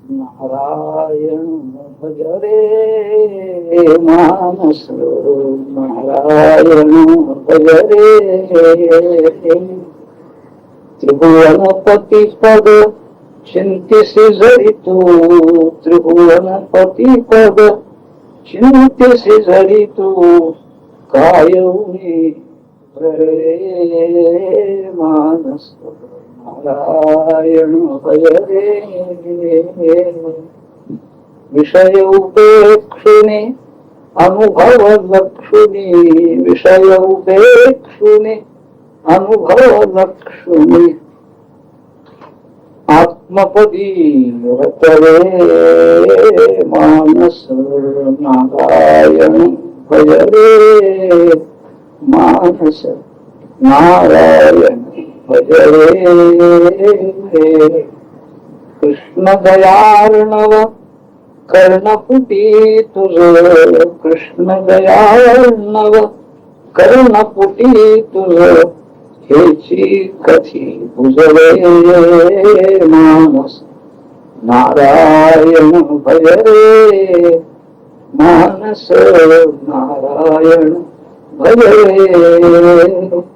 नारायण भज रे मानस नारायण भज रे त्रिभुवनपती पद चिंतिसी जरी तू त्रिभुवनपती पद चिंतिसी जरी तू कायऊनी रे मानस नारायण भज रे विषय उपेक्षुने अनुभव लक्षुनी विषय उपेक्षुने अनुभव लक्षुनी आत्मपदी रतरे मानस नारायण भज रे मानस नारायण भज रे कृष्ण दयार्णव कर्णपुटी तुझ कृष्ण दयार्णव कर्णपुटी तुझ हेची कथी बुजरे मानस नारायण भज रे मानस नारायण भज रे